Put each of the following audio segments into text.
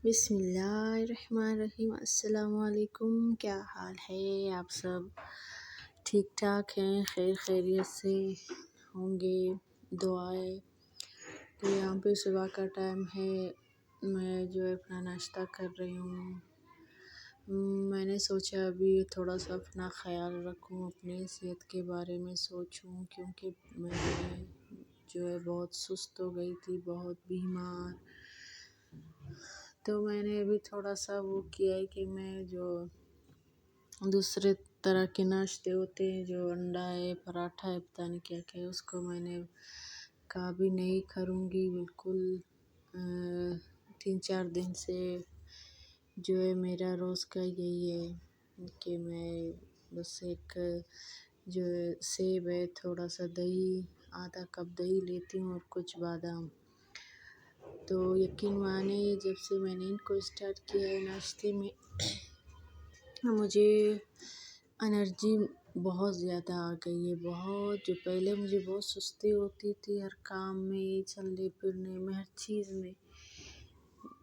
बिस्मिल्लाहिर्रहमानिर्रहीम। अस्सलाम वालेकुम। क्या हाल है? आप सब ठीक ठाक हैं, खैर खैरियत से होंगे, दुआएं। तो यहाँ पे सुबह का टाइम है, मैं जो है अपना नाश्ता कर रही हूँ। मैंने सोचा अभी थोड़ा सा अपना ख्याल रखूँ, अपनी सेहत के बारे में सोचूँ, क्योंकि मैं जो है बहुत सुस्त हो गई थी, बहुत बीमार। तो मैंने अभी थोड़ा सा वो किया है कि मैं जो दूसरे तरह के नाश्ते होते हैं, जो अंडा है, पराठा है, पता नहीं क्या क्या है, उसको मैंने कहा भी नहीं करूँगी बिल्कुल। 3-4 दिन से जो है मेरा रोज़ का यही है कि मैं बस एक जो है सेब है, थोड़ा सा दही, आधा कप दही लेती हूँ और कुछ बादाम। तो यकीन माने जब से मैंने इनको स्टार्ट किया है नाश्ते में, मुझे एनर्जी बहुत ज़्यादा आ गई है। बहुत, जो पहले मुझे बहुत सुस्ती होती थी हर काम में, चलने फिरने में, हर चीज़ में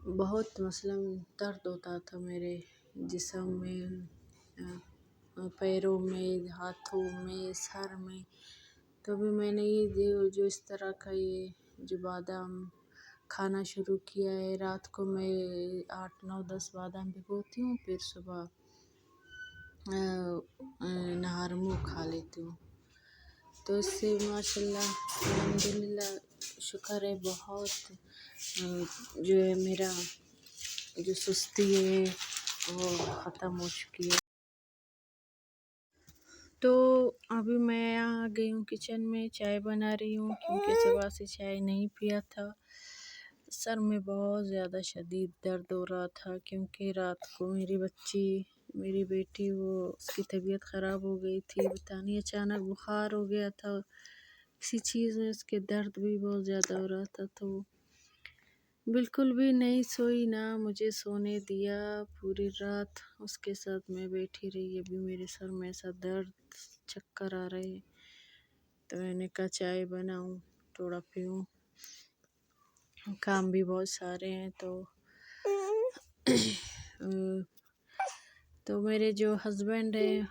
बहुत, मसलन दर्द होता था मेरे जिस्म में, पैरों में, हाथों में, सर में। तो अभी मैंने ये जो इस तरह का ये जो बादाम खाना शुरू किया है, रात को मैं 8-9-10 बादाम भिगोती हूँ, फिर सुबह नहर मुँह खा लेती हूँ। तो इससे माशाल्लाह अल्हम्दुलिल्लाह शुक्र है बहुत, जो है मेरा जो सुस्ती है वो ख़त्म हो चुकी है। तो अभी मैं यहाँ आ गई हूँ किचन में, चाय बना रही हूँ, क्योंकि सुबह से चाय नहीं पिया था। सर में बहुत ज़्यादा शदीद दर्द हो रहा था, क्योंकि रात को मेरी बेटी उसकी तबीयत ख़राब हो गई थी, पता नहीं अचानक बुखार हो गया था, किसी चीज़ में उसके दर्द भी बहुत ज़्यादा हो रहा था। तो बिल्कुल भी नहीं सोई, ना मुझे सोने दिया, पूरी रात उसके साथ मैं बैठी रही। अभी मेरे सर में ऐसा दर्द, चक्कर आ रहे, तो मैंने कहा चाय बनाऊं, थोड़ा पीऊं, काम भी बहुत सारे हैं। तो मेरे जो हस्बैंड है,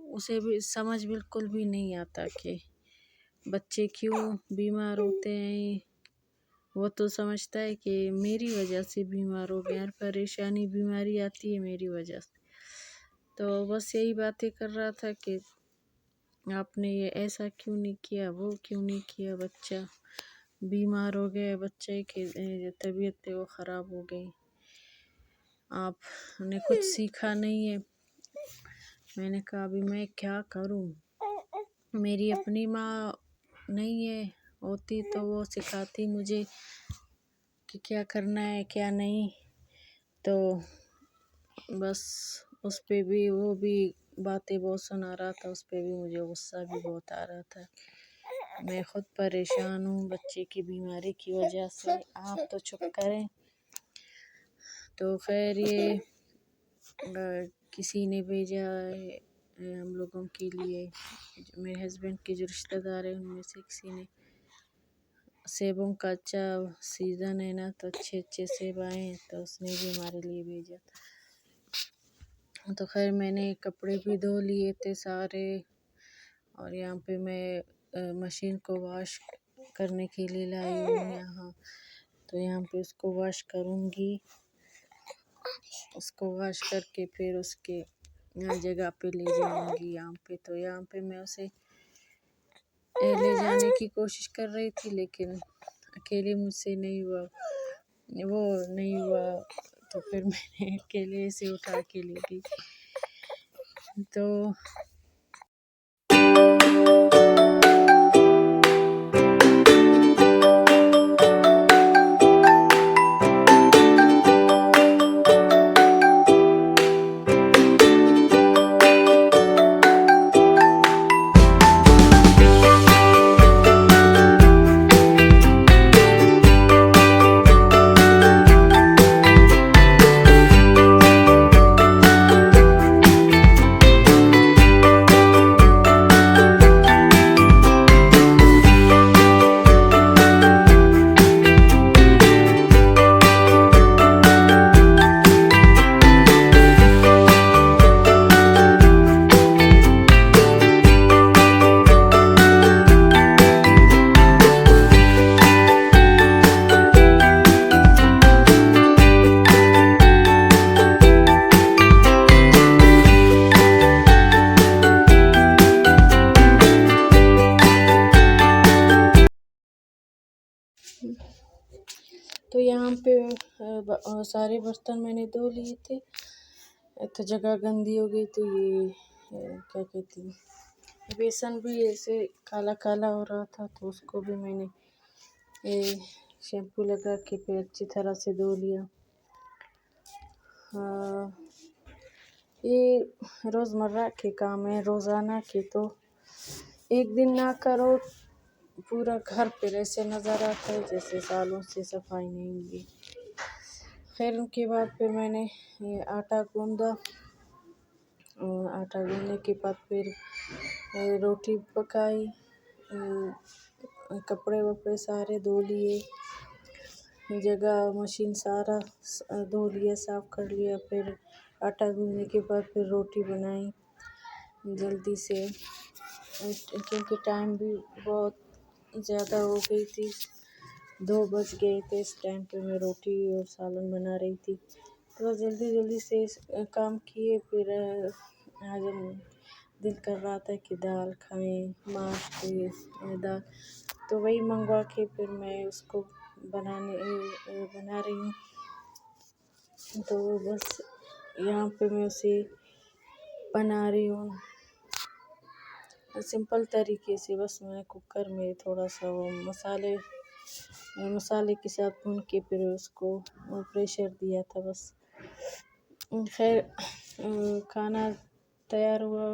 उसे भी समझ बिल्कुल भी नहीं आता कि बच्चे क्यों बीमार होते हैं। वो तो समझता है कि मेरी वजह से बीमार हो गए, हर परेशानी बीमारी आती है मेरी वजह से। तो बस यही बातें कर रहा था कि आपने ये ऐसा क्यों नहीं किया, वो क्यों नहीं किया, बच्चा बीमार हो गया, बच्चे की तबीयत वो ख़राब हो गई, आपने कुछ सीखा नहीं है। मैंने कहा अभी मैं क्या करूं, मेरी अपनी माँ नहीं है, होती तो वो सिखाती मुझे कि क्या करना है क्या नहीं। तो बस उस पे भी वो भी बातें बहुत सुना रहा था, उस पे भी मुझे गुस्सा भी बहुत आ रहा था। मैं खुद परेशान हूँ बच्चे की बीमारी की वजह से, आप तो चुप करें। तो खैर ये किसी ने भेजा है हम लोगों के लिए, जो मेरे हस्बैंड के जो रिश्तेदार हैं उनमें से किसी ने, सेबों का अच्छा सीज़न है ना, तो अच्छे अच्छे सेब आए हैं, तो उसने भी हमारे लिए भेजा था। तो खैर मैंने कपड़े भी धो लिए थे सारे, और यहाँ पे मैं मशीन को वॉश करने के लिए लाई हूँ यहाँ। तो यहाँ पे उसको वॉश करूँगी, उसको वॉश करके फिर उसके जगह पे ले जाऊँगी यहाँ पे। तो यहाँ पे मैं उसे ले जाने की कोशिश कर रही थी, लेकिन अकेले मुझसे नहीं हुआ, वो नहीं हुआ, तो फिर मैंने अकेले से उठा के ले गई। तो तो यहाँ पे सारे बर्तन मैंने धो लिए थे। तो जगह गंदी हो गई तो ये क्या कहती हैं, बेसन भी ऐसे काला काला हो रहा था तो उसको भी मैंने शैम्पू लगा के फिर अच्छी तरह से धो लिया। ये रोज़मर्रा के काम है, रोज़ाना के, तो एक दिन ना करो पूरा घर पर ऐसे नज़र आता है जैसे सालों से सफाई नहीं हुई। खैर उनके बाद फिर मैंने ये आटा गूँधा। आटा गूँधने के बाद फिर रोटी पकाई, कपड़े वपड़े सारे धो लिए, जगह मशीन सारा धो लिया, साफ़ कर लिया। फिर आटा गूँधने के बाद फिर रोटी बनाई जल्दी से, क्योंकि टाइम भी बहुत ज़्यादा हो गई थी, 2 बज गए थे। इस टाइम पे मैं रोटी और सालन बना रही थी, तो जल्दी जल्दी से काम किए। फिर आज दिल कर रहा था कि दाल खाएं, माश के दाल, तो वही मंगवा के फिर मैं उसको बना रही हूँ। तो बस यहाँ पे मैं उसे बना रही हूँ सिंपल तरीके से। बस मैंने कुकर में थोड़ा सा वो मसाले के साथ भून के फिर उसको प्रेशर दिया था बस। खैर खाना तैयार हुआ,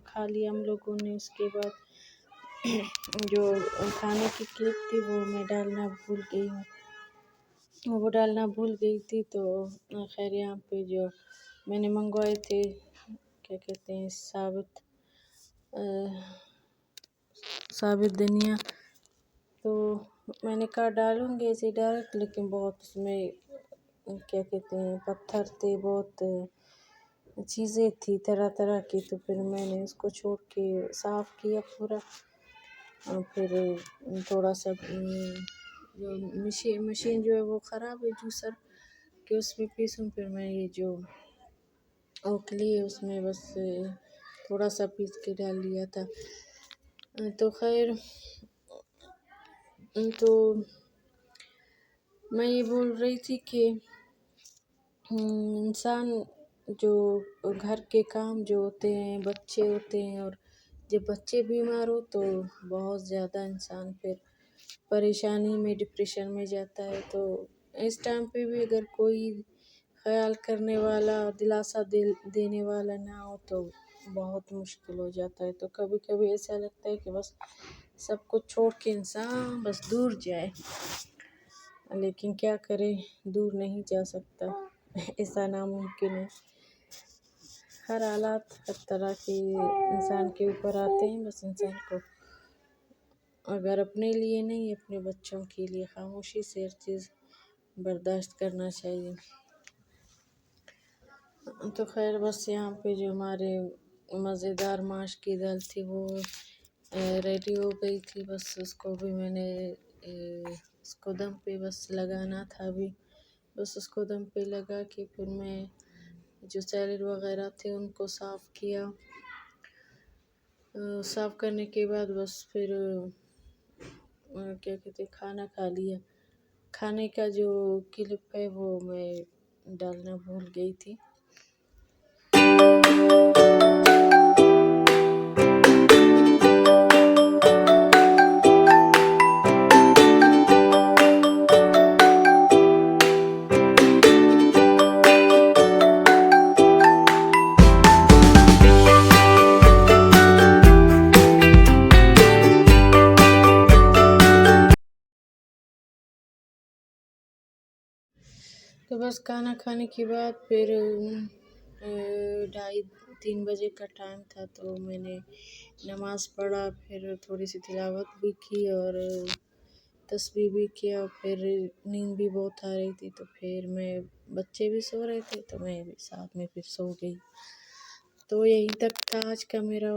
खा लिया हम लोगों ने। उसके बाद जो खाने की क्लिप थी वो मैं डालना भूल गई हूँ, वो डालना भूल गई थी। तो खैर यहाँ पे जो मैंने मंगवाए थे क्या कहते हैं साबित धनिया, तो मैंने कहा डालूँगी ऐसे डायरेक्ट, लेकिन बहुत उसमें क्या कहते हैं पत्थर थे, बहुत चीज़ें थी तरह तरह की। तो फिर मैंने उसको छोड़ के साफ़ किया पूरा, और फिर थोड़ा सा जो मशीन जो है वो ख़राब है, जूसर के उसमें पीसूँ। फिर मैं ये जो ओखली है उसमें बस थोड़ा सा पीस के डाल लिया था। तो खैर तो मैं ये बोल रही थी कि इंसान जो घर के काम जो होते हैं, बच्चे होते हैं, और जब बच्चे बीमार हो तो बहुत ज़्यादा इंसान फिर परेशानी में, डिप्रेशन में जाता है। तो इस टाइम पे भी अगर कोई ख्याल करने वाला, दिलासा देने वाला ना हो तो बहुत मुश्किल हो जाता है। तो कभी कभी ऐसा लगता है कि बस सब कुछ छोड़ के इंसान बस दूर जाए, लेकिन क्या करे, दूर नहीं जा सकता, ऐसा नामुमकिन है। हर हालात हर तरह के इंसान के ऊपर आते हैं, बस इंसान को अगर अपने लिए नहीं अपने बच्चों के लिए खामोशी से हर चीज़ बर्दाश्त करना चाहिए। तो खैर बस यहाँ पे जो हमारे मज़ेदार माश की दाल थी वो रेडी हो गई थी। बस उसको भी मैंने उसको दम पे बस लगाना था अभी, बस उसको दम पे लगा के फिर मैं जो सैलेड वगैरह थे उनको साफ़ किया। साफ़ करने के बाद बस फिर क्या कहते खाना खा लिया। खाने का जो क्लिप है वो मैं डालना भूल गई थी। तो बस खाना खाने के बाद फिर 2:30-3 बजे का टाइम था, तो मैंने नमाज़ पढ़ा, फिर थोड़ी सी तिलावत भी की और तस्बीह भी किया। फिर नींद भी बहुत आ रही थी, तो फिर बच्चे भी सो रहे थे तो मैं भी साथ में फिर सो गई। तो यहीं तक था आज का मेरा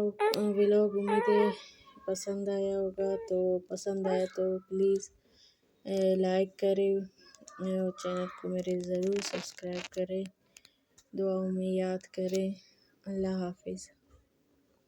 व्लॉग। उम्मीद है पसंद आया होगा, तो पसंद आया तो प्लीज़ लाइक करें और चैनल को मेरे ज़रूर सब्सक्राइब करें, दुआओं में याद करें। अल्लाह हाफिज़।